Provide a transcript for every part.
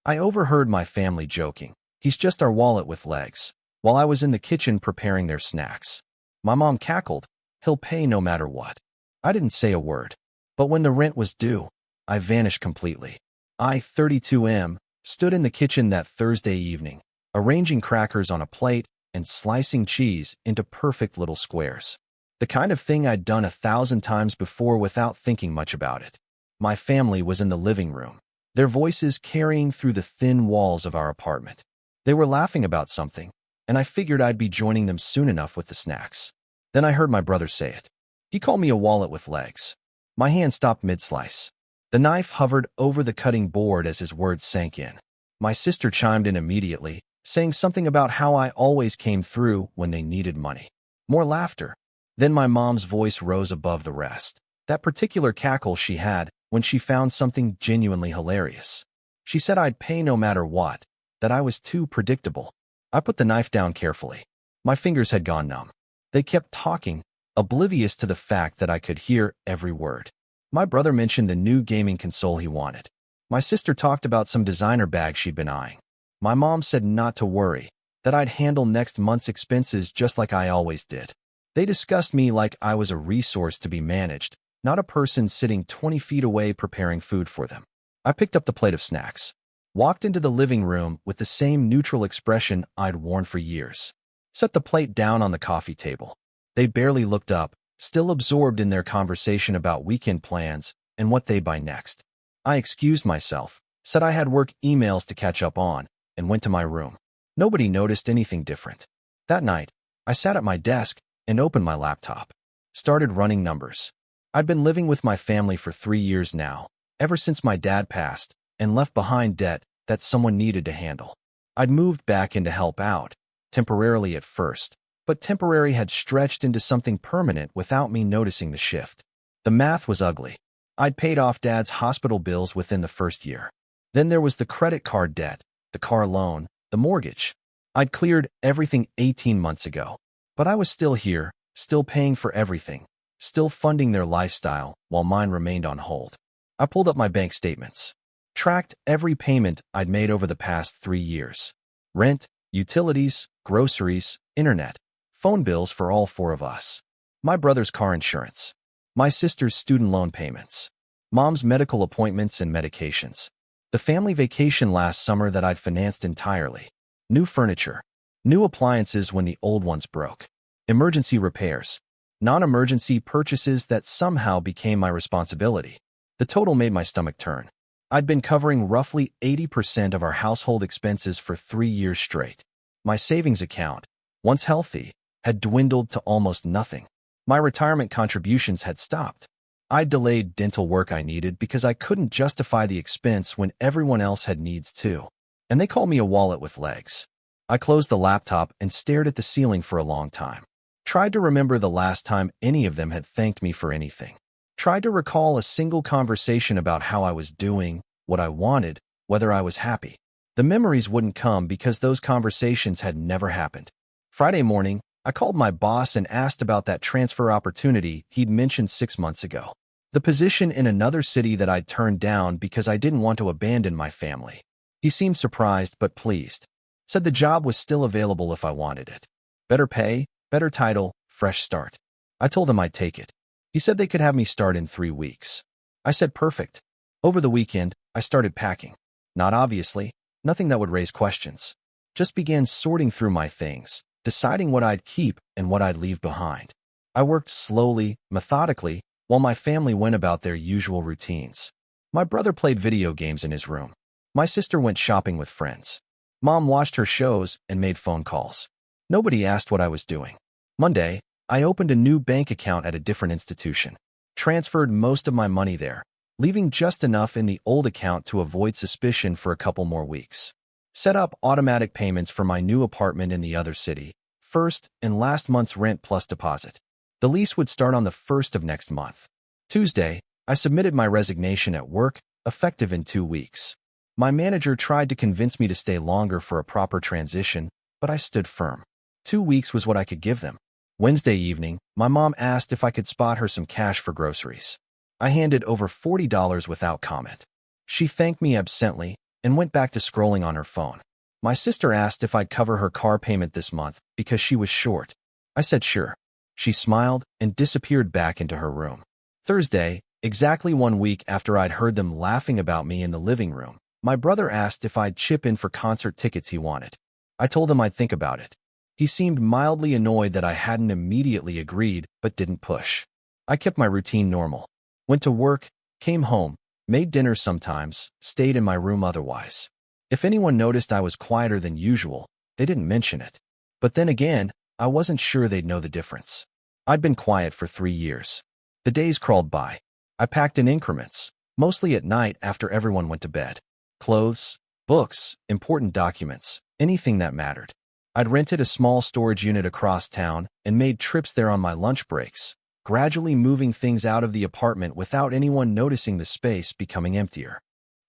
I overheard my family joking, "He's just our wallet with legs," while I was in the kitchen preparing their snacks. My mom cackled, "He'll pay no matter what." I didn't say a word. But when the rent was due, I vanished completely. I, 32M, stood in the kitchen that Thursday evening, arranging crackers on a plate and slicing cheese into perfect little squares. The kind of thing I'd done 1,000 times before without thinking much about it. My family was in the living room, their voices carrying through the thin walls of our apartment. They were laughing about something, and I figured I'd be joining them soon enough with the snacks. Then I heard my brother say it. He called me a wallet with legs. My hand stopped mid-slice. The knife hovered over the cutting board as his words sank in. My sister chimed in immediately, saying something about how I always came through when they needed money. More laughter. Then my mom's voice rose above the rest. That particular cackle she had when she found something genuinely hilarious. She said I'd pay no matter what, that I was too predictable. I put the knife down carefully. My fingers had gone numb. They kept talking, oblivious to the fact that I could hear every word. My brother mentioned the new gaming console he wanted. My sister talked about some designer bag she'd been eyeing. My mom said not to worry, that I'd handle next month's expenses just like I always did. They discussed me like I was a resource to be managed, not a person sitting 20 feet away preparing food for them. I picked up the plate of snacks, walked into the living room with the same neutral expression I'd worn for years, set the plate down on the coffee table. They barely looked up, still absorbed in their conversation about weekend plans and what they'd buy next. I excused myself, said I had work emails to catch up on, and went to my room. Nobody noticed anything different. That night, I sat at my desk and opened my laptop. Started running numbers. I'd been living with my family for 3 years now, ever since my dad passed, and left behind debt that someone needed to handle. I'd moved back in to help out, temporarily at first, but temporary had stretched into something permanent without me noticing the shift. The math was ugly. I'd paid off Dad's hospital bills within the first year. Then there was the credit card debt, the car loan, the mortgage. I'd cleared everything 18 months ago, but I was still here, still paying for everything, still funding their lifestyle while mine remained on hold. I pulled up my bank statements, tracked every payment I'd made over the past 3 years. Rent, utilities, groceries, internet, phone bills for all 4 of us. My brother's car insurance. My sister's student loan payments. Mom's medical appointments and medications. The family vacation last summer that I'd financed entirely. New furniture. New appliances when the old ones broke. Emergency repairs. Non-emergency purchases that somehow became my responsibility. The total made my stomach turn. I'd been covering roughly 80% of our household expenses for 3 years straight. My savings account, once healthy, had dwindled to almost nothing. My retirement contributions had stopped. I delayed dental work I needed because I couldn't justify the expense when everyone else had needs too. And they called me a wallet with legs. I closed the laptop and stared at the ceiling for a long time. Tried to remember the last time any of them had thanked me for anything. Tried to recall a single conversation about how I was doing, what I wanted, whether I was happy. The memories wouldn't come because those conversations had never happened. Friday morning, I called my boss and asked about that transfer opportunity he'd mentioned 6 months ago. The position in another city that I'd turned down because I didn't want to abandon my family. He seemed surprised but pleased. Said the job was still available if I wanted it. Better pay, better title, fresh start. I told him I'd take it. He said they could have me start in 3 weeks. I said perfect. Over the weekend, I started packing. Not obviously, nothing that would raise questions. Just began sorting through my things, deciding what I'd keep and what I'd leave behind. I worked slowly, methodically, while my family went about their usual routines. My brother played video games in his room. My sister went shopping with friends. Mom watched her shows and made phone calls. Nobody asked what I was doing. Monday, I opened a new bank account at a different institution. Transferred most of my money there, leaving just enough in the old account to avoid suspicion for a couple more weeks. Set up automatic payments for my new apartment in the other city, first and last month's rent plus deposit. The lease would start on the 1st of next month. Tuesday, I submitted my resignation at work, effective in 2 weeks. My manager tried to convince me to stay longer for a proper transition, but I stood firm. 2 weeks was what I could give them. Wednesday evening, my mom asked if I could spot her some cash for groceries. I handed over $40 without comment. She thanked me absently, and went back to scrolling on her phone. My sister asked if I'd cover her car payment this month because she was short. I said sure. She smiled and disappeared back into her room. Thursday, exactly 1 week after I'd heard them laughing about me in the living room, my brother asked if I'd chip in for concert tickets he wanted. I told him I'd think about it. He seemed mildly annoyed that I hadn't immediately agreed but didn't push. I kept my routine normal. Went to work, came home, made dinner sometimes, stayed in my room otherwise. If anyone noticed I was quieter than usual, they didn't mention it. But then again, I wasn't sure they'd know the difference. I'd been quiet for 3 years. The days crawled by. I packed in increments, mostly at night after everyone went to bed. Clothes, books, important documents, anything that mattered. I'd rented a small storage unit across town and made trips there on my lunch breaks, gradually moving things out of the apartment without anyone noticing the space becoming emptier.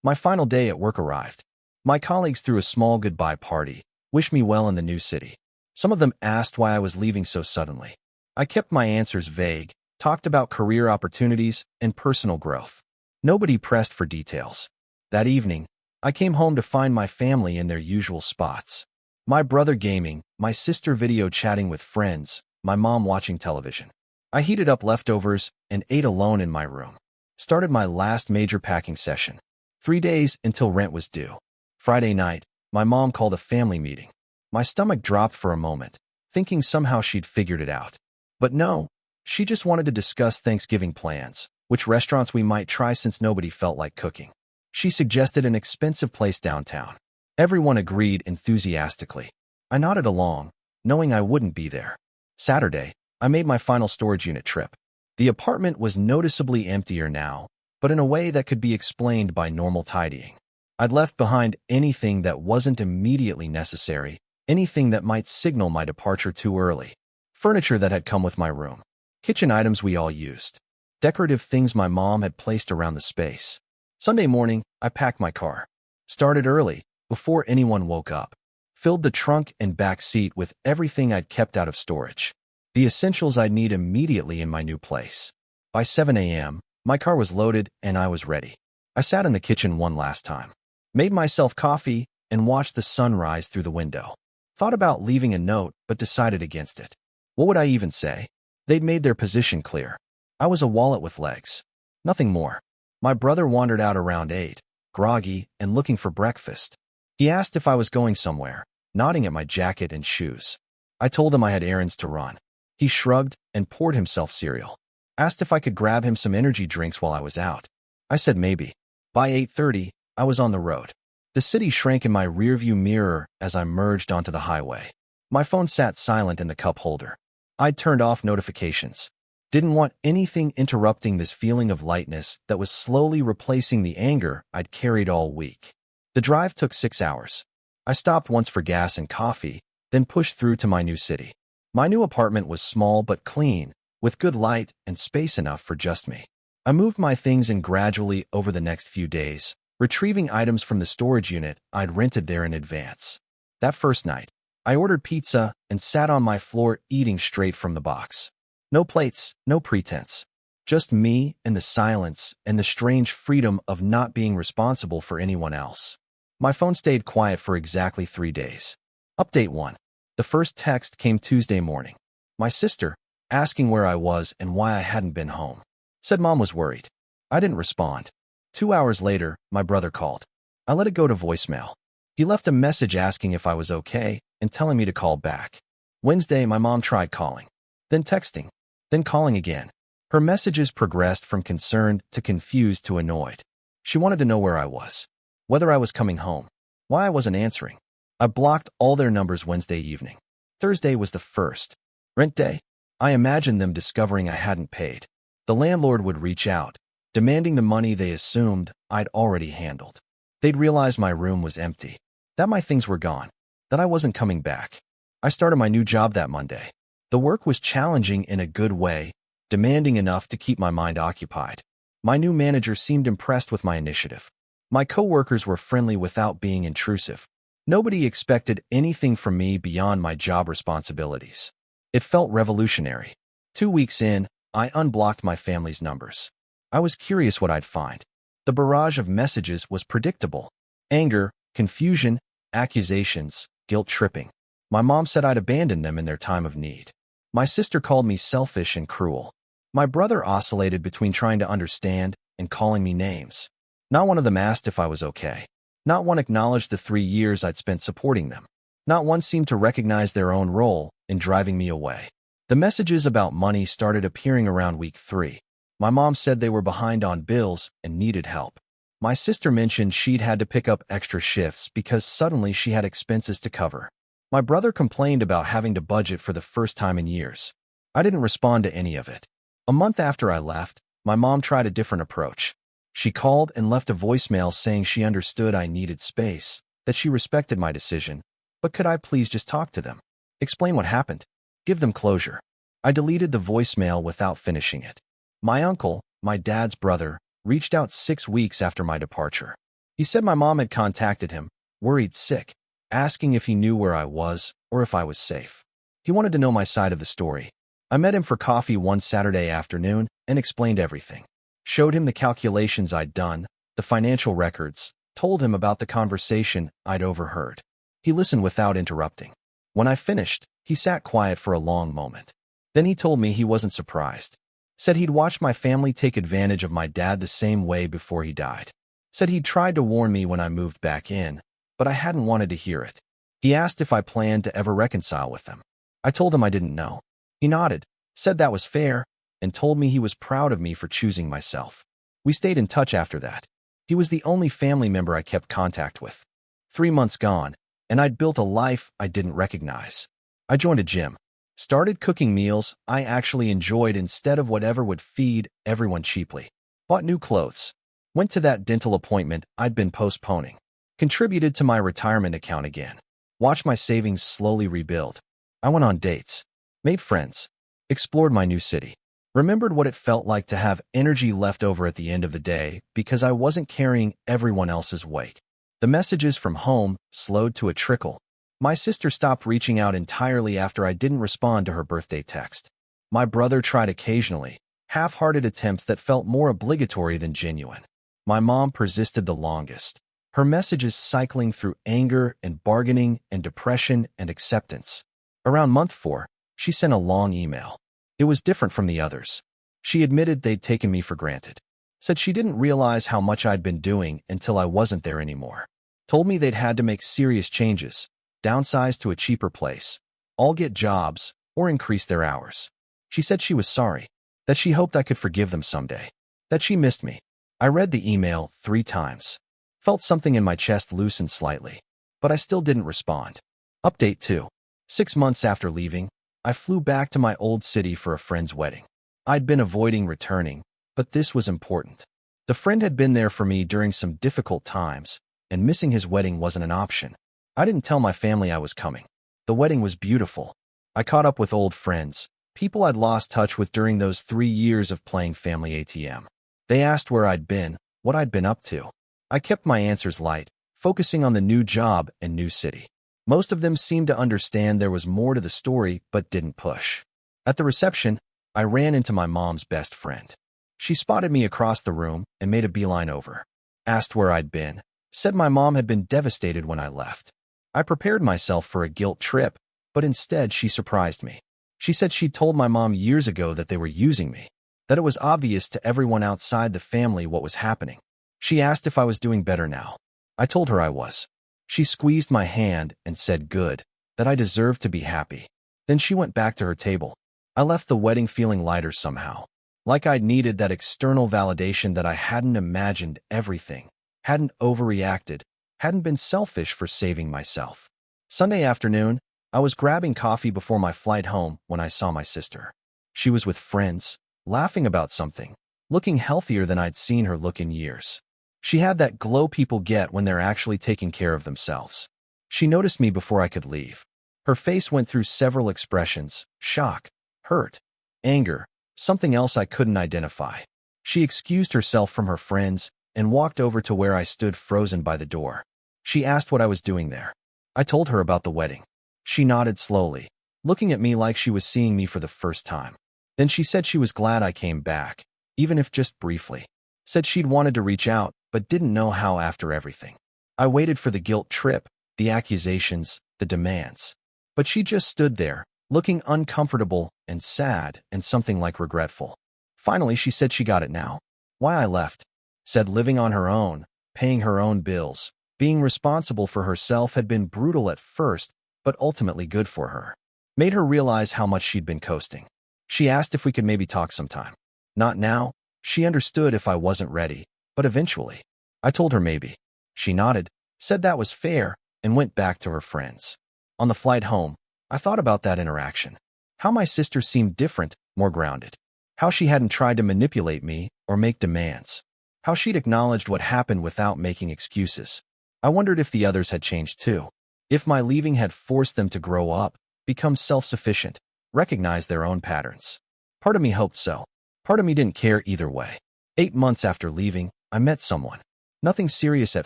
My final day at work arrived. My colleagues threw a small goodbye party, wished me well in the new city. Some of them asked why I was leaving so suddenly. I kept my answers vague, talked about career opportunities and personal growth. Nobody pressed for details. That evening, I came home to find my family in their usual spots. My brother gaming, my sister video chatting with friends, my mom watching television. I heated up leftovers and ate alone in my room. Started my last major packing session. 3 days until rent was due. Friday night, my mom called a family meeting. My stomach dropped for a moment, thinking somehow she'd figured it out. But no, she just wanted to discuss Thanksgiving plans, which restaurants we might try since nobody felt like cooking. She suggested an expensive place downtown. Everyone agreed enthusiastically. I nodded along, knowing I wouldn't be there. Saturday, I made my final storage unit trip. The apartment was noticeably emptier now, but in a way that could be explained by normal tidying. I'd left behind anything that wasn't immediately necessary, anything that might signal my departure too early. Furniture that had come with my room. Kitchen items we all used. Decorative things my mom had placed around the space. Sunday morning, I packed my car. Started early, before anyone woke up. Filled the trunk and back seat with everything I'd kept out of storage. The essentials I'd need immediately in my new place. By 7 a.m., my car was loaded and I was ready. I sat in the kitchen one last time. Made myself coffee and watched the sun rise through the window. Thought about leaving a note, but decided against it. What would I even say? They'd made their position clear. I was a wallet with legs. Nothing more. My brother wandered out around 8, groggy and looking for breakfast. He asked if I was going somewhere, nodding at my jacket and shoes. I told him I had errands to run. He shrugged and poured himself cereal. Asked if I could grab him some energy drinks while I was out. I said maybe. By 8:30, I was on the road. The city shrank in my rearview mirror as I merged onto the highway. My phone sat silent in the cup holder. I'd turned off notifications. Didn't want anything interrupting this feeling of lightness that was slowly replacing the anger I'd carried all week. The drive took 6 hours. I stopped once for gas and coffee, then pushed through to my new city. My new apartment was small but clean, with good light and space enough for just me. I moved my things in gradually over the next few days, retrieving items from the storage unit I'd rented there in advance. That first night, I ordered pizza and sat on my floor eating straight from the box. No plates, no pretense. Just me and the silence and the strange freedom of not being responsible for anyone else. My phone stayed quiet for exactly 3 days. Update 1. The first text came Tuesday morning. My sister, asking where I was and why I hadn't been home. Said mom was worried. I didn't respond. 2 hours later, my brother called. I let it go to voicemail. He left a message asking if I was okay and telling me to call back. Wednesday, my mom tried calling, then texting, then calling again. Her messages progressed from concerned to confused to annoyed. She wanted to know where I was, whether I was coming home, why I wasn't answering. I blocked all their numbers Wednesday evening. Thursday was the first. Rent day. I imagined them discovering I hadn't paid. The landlord would reach out, demanding the money they assumed I'd already handled. They'd realize my room was empty, that my things were gone, that I wasn't coming back. I started my new job that Monday. The work was challenging in a good way, demanding enough to keep my mind occupied. My new manager seemed impressed with my initiative. My coworkers were friendly without being intrusive. Nobody expected anything from me beyond my job responsibilities. It felt revolutionary. 2 weeks in, I unblocked my family's numbers. I was curious what I'd find. The barrage of messages was predictable. Anger, confusion, accusations, guilt tripping. My mom said I'd abandoned them in their time of need. My sister called me selfish and cruel. My brother oscillated between trying to understand and calling me names. Not one of them asked if I was okay. Not one acknowledged the 3 years I'd spent supporting them. Not one seemed to recognize their own role in driving me away. The messages about money started appearing around week 3. My mom said they were behind on bills and needed help. My sister mentioned she'd had to pick up extra shifts because suddenly she had expenses to cover. My brother complained about having to budget for the first time in years. I didn't respond to any of it. A month after I left, my mom tried a different approach. She called and left a voicemail saying she understood I needed space, that she respected my decision, but could I please just talk to them? Explain what happened. Give them closure. I deleted the voicemail without finishing it. My uncle, my dad's brother, reached out 6 weeks after my departure. He said my mom had contacted him, worried sick, asking if he knew where I was or if I was safe. He wanted to know my side of the story. I met him for coffee one Saturday afternoon and explained everything. Showed him the calculations I'd done, the financial records, told him about the conversation I'd overheard. He listened without interrupting. When I finished, he sat quiet for a long moment. Then he told me he wasn't surprised. Said he'd watched my family take advantage of my dad the same way before he died. Said he'd tried to warn me when I moved back in, but I hadn't wanted to hear it. He asked if I planned to ever reconcile with them. I told him I didn't know. He nodded, said that was fair, and told me he was proud of me for choosing myself. We stayed in touch after that. He was the only family member I kept contact with. 3 months gone, and I'd built a life I didn't recognize. I joined a gym. Started cooking meals I actually enjoyed instead of whatever would feed everyone cheaply. Bought new clothes. Went to that dental appointment I'd been postponing. Contributed to my retirement account again. Watched my savings slowly rebuild. I went on dates. Made friends. Explored my new city. Remembered what it felt like to have energy left over at the end of the day because I wasn't carrying everyone else's weight. The messages from home slowed to a trickle. My sister stopped reaching out entirely after I didn't respond to her birthday text. My brother tried occasionally, half-hearted attempts that felt more obligatory than genuine. My mom persisted the longest. Her messages cycling through anger and bargaining and depression and acceptance. Around month 4, she sent a long email. It was different from the others. She admitted they'd taken me for granted. Said she didn't realize how much I'd been doing until I wasn't there anymore. Told me they'd had to make serious changes, downsize to a cheaper place, all get jobs, or increase their hours. She said she was sorry, that she hoped I could forgive them someday, that she missed me. I read the email 3 times. Felt something in my chest loosen slightly, but I still didn't respond. Update 2. 6 months after leaving, I flew back to my old city for a friend's wedding. I'd been avoiding returning, but this was important. The friend had been there for me during some difficult times, and missing his wedding wasn't an option. I didn't tell my family I was coming. The wedding was beautiful. I caught up with old friends, people I'd lost touch with during those 3 years of playing family ATM. They asked where I'd been, what I'd been up to. I kept my answers light, focusing on the new job and new city. Most of them seemed to understand there was more to the story, but didn't push. At the reception, I ran into my mom's best friend. She spotted me across the room and made a beeline over. Asked where I'd been. Said my mom had been devastated when I left. I prepared myself for a guilt trip, but instead she surprised me. She said she'd told my mom years ago that they were using me, that it was obvious to everyone outside the family what was happening. She asked if I was doing better now. I told her I was. She squeezed my hand and said good, that I deserved to be happy. Then she went back to her table. I left the wedding feeling lighter somehow, like I'd needed that external validation that I hadn't imagined everything, hadn't overreacted, hadn't been selfish for saving myself. Sunday afternoon, I was grabbing coffee before my flight home when I saw my sister. She was with friends, laughing about something, looking healthier than I'd seen her look in years. She had that glow people get when they're actually taking care of themselves. She noticed me before I could leave. Her face went through several expressions: shock, hurt, anger, something else I couldn't identify. She excused herself from her friends and walked over to where I stood frozen by the door. She asked what I was doing there. I told her about the wedding. She nodded slowly, looking at me like she was seeing me for the first time. Then she said she was glad I came back, even if just briefly. Said she'd wanted to reach out, but didn't know how after everything. I waited for the guilt trip, the accusations, the demands. But she just stood there, looking uncomfortable and sad and something like regretful. Finally, she said she got it now. Why I left. Said living on her own, paying her own bills, being responsible for herself had been brutal at first, but ultimately good for her. Made her realize how much she'd been coasting. She asked if we could maybe talk sometime. Not now. She understood if I wasn't ready, but eventually. I told her maybe. She nodded, said that was fair, and went back to her friends. On the flight home, I thought about that interaction. How my sister seemed different, more grounded. How she hadn't tried to manipulate me or make demands. How she'd acknowledged what happened without making excuses. I wondered if the others had changed too. If my leaving had forced them to grow up, become self-sufficient, recognize their own patterns. Part of me hoped so. Part of me didn't care either way. 8 months after leaving, I met someone. Nothing serious at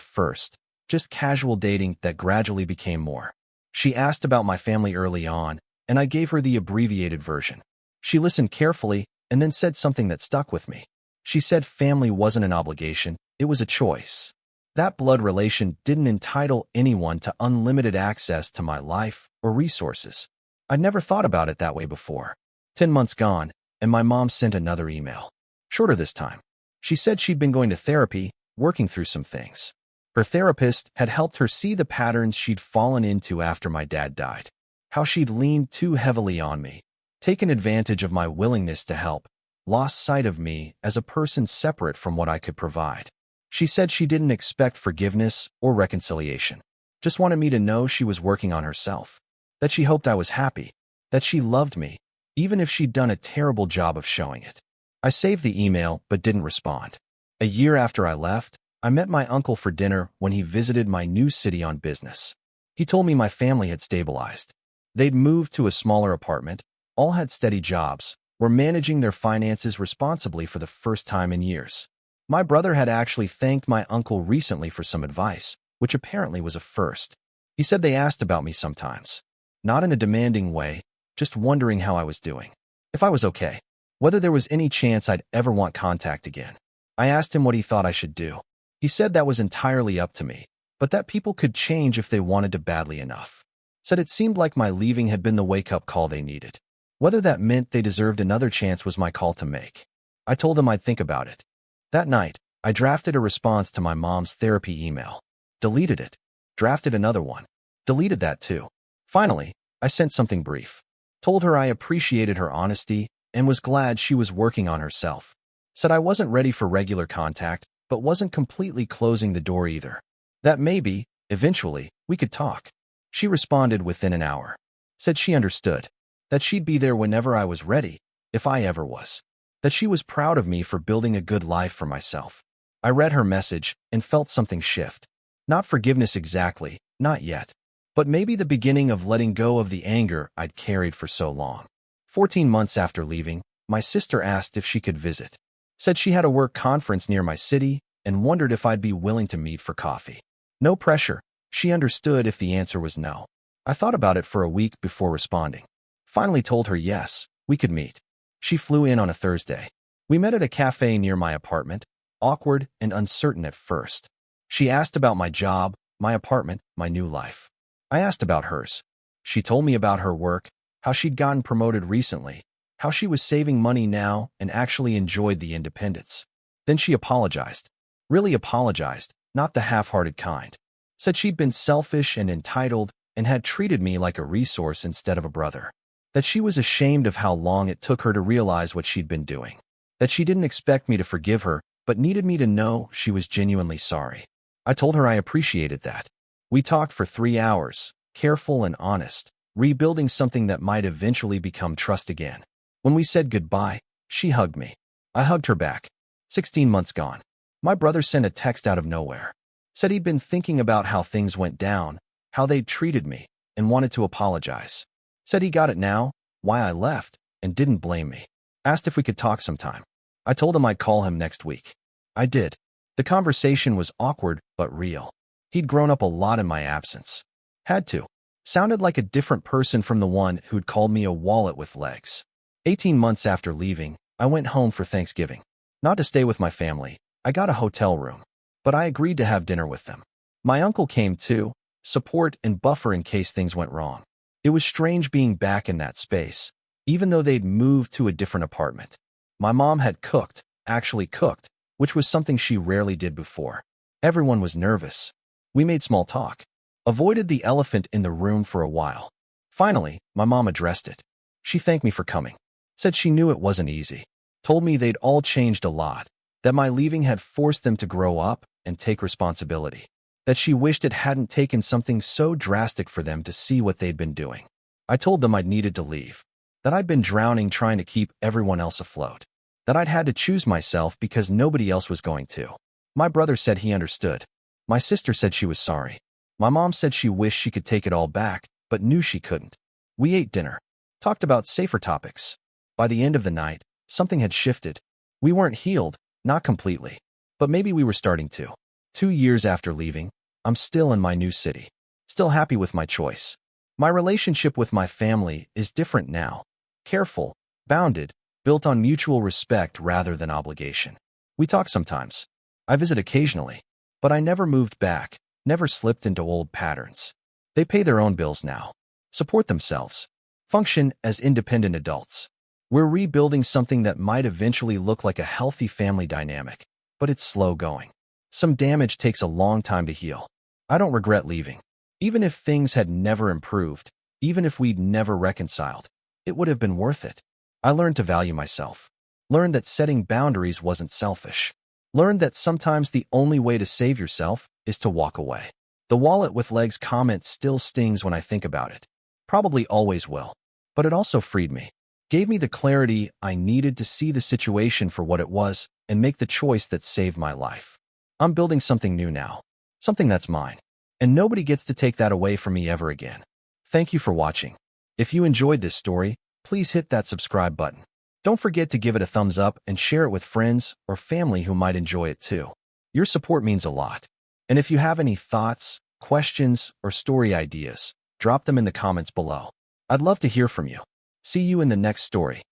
first, just casual dating that gradually became more. She asked about my family early on, and I gave her the abbreviated version. She listened carefully and then said something that stuck with me. She said family wasn't an obligation, it was a choice. That blood relation didn't entitle anyone to unlimited access to my life or resources. I'd never thought about it that way before. 10 months gone, and my mom sent another email. Shorter this time. She said she'd been going to therapy, working through some things. Her therapist had helped her see the patterns she'd fallen into after my dad died. How she'd leaned too heavily on me, taken advantage of my willingness to help, lost sight of me as a person separate from what I could provide. She said she didn't expect forgiveness or reconciliation, just wanted me to know she was working on herself, that she hoped I was happy, that she loved me, even if she'd done a terrible job of showing it. I saved the email but didn't respond. A year after I left, I met my uncle for dinner when he visited my new city on business. He told me my family had stabilized. They'd moved to a smaller apartment, all had steady jobs, were managing their finances responsibly for the first time in years. My brother had actually thanked my uncle recently for some advice, which apparently was a first. He said they asked about me sometimes. Not in a demanding way, just wondering how I was doing. If I was okay. Whether there was any chance I'd ever want contact again. I asked him what he thought I should do. He said that was entirely up to me, but that people could change if they wanted to badly enough. Said it seemed like my leaving had been the wake-up call they needed. Whether that meant they deserved another chance was my call to make. I told him I'd think about it. That night, I drafted a response to my mom's therapy email. Deleted it. Drafted another one. Deleted that too. Finally, I sent something brief. Told her I appreciated her honesty and was glad she was working on herself. Said I wasn't ready for regular contact, but wasn't completely closing the door either. That maybe, eventually, we could talk. She responded within an hour. Said she understood. That she'd be there whenever I was ready, if I ever was. That she was proud of me for building a good life for myself. I read her message and felt something shift. Not forgiveness exactly, not yet. But maybe the beginning of letting go of the anger I'd carried for so long. 14 months after leaving, my sister asked if she could visit. Said she had a work conference near my city and wondered if I'd be willing to meet for coffee. No pressure. She understood if the answer was no. I thought about it for a week before responding. Finally told her yes, we could meet. She flew in on a Thursday. We met at a cafe near my apartment, awkward and uncertain at first. She asked about my job, my apartment, my new life. I asked about hers. She told me about her work, how she'd gotten promoted recently, how she was saving money now and actually enjoyed the independence. Then she apologized. Really apologized, not the half-hearted kind. Said she'd been selfish and entitled and had treated me like a resource instead of a brother. That she was ashamed of how long it took her to realize what she'd been doing. That she didn't expect me to forgive her, but needed me to know she was genuinely sorry. I told her I appreciated that. We talked for 3 hours, careful and honest, rebuilding something that might eventually become trust again. When we said goodbye, she hugged me. I hugged her back. 16 months gone. My brother sent a text out of nowhere. Said he'd been thinking about how things went down, how they'd treated me, and wanted to apologize. Said he got it now, why I left, and didn't blame me. Asked if we could talk sometime. I told him I'd call him next week. I did. The conversation was awkward but real. He'd grown up a lot in my absence. Had to. Sounded like a different person from the one who'd called me a wallet with legs. 18 months after leaving, I went home for Thanksgiving. Not to stay with my family, I got a hotel room. But I agreed to have dinner with them. My uncle came too, support and buffer in case things went wrong. It was strange being back in that space, even though they'd moved to a different apartment. My mom had actually cooked, which was something she rarely did before. Everyone was nervous. We made small talk, avoided the elephant in the room for a while. Finally, my mom addressed it. She thanked me for coming, said she knew it wasn't easy, told me they'd all changed a lot, that my leaving had forced them to grow up and take responsibility, that she wished it hadn't taken something so drastic for them to see what they'd been doing. I told them I'd needed to leave, that I'd been drowning trying to keep everyone else afloat, that I'd had to choose myself because nobody else was going to. My brother said he understood. My sister said she was sorry. My mom said she wished she could take it all back, but knew she couldn't. We ate dinner, talked about safer topics. By the end of the night, something had shifted. We weren't healed, not completely, but maybe we were starting to. 2 years after leaving, I'm still in my new city, still happy with my choice. My relationship with my family is different now. Careful, bounded, built on mutual respect rather than obligation. We talk sometimes. I visit occasionally, but I never moved back, never slipped into old patterns. They pay their own bills now, support themselves, function as independent adults. We're rebuilding something that might eventually look like a healthy family dynamic, but it's slow going. Some damage takes a long time to heal. I don't regret leaving. Even if things had never improved, even if we'd never reconciled, it would have been worth it. I learned to value myself, learned that setting boundaries wasn't selfish, learned that sometimes the only way to save yourself is to walk away. The wallet with legs comment still stings when I think about it. Probably always will. But it also freed me. Gave me the clarity I needed to see the situation for what it was and make the choice that saved my life. I'm building something new now. Something that's mine. And nobody gets to take that away from me ever again. Thank you for watching. If you enjoyed this story, please hit that subscribe button. Don't forget to give it a thumbs up and share it with friends or family who might enjoy it too. Your support means a lot. And if you have any thoughts, questions, or story ideas, drop them in the comments below. I'd love to hear from you. See you in the next story.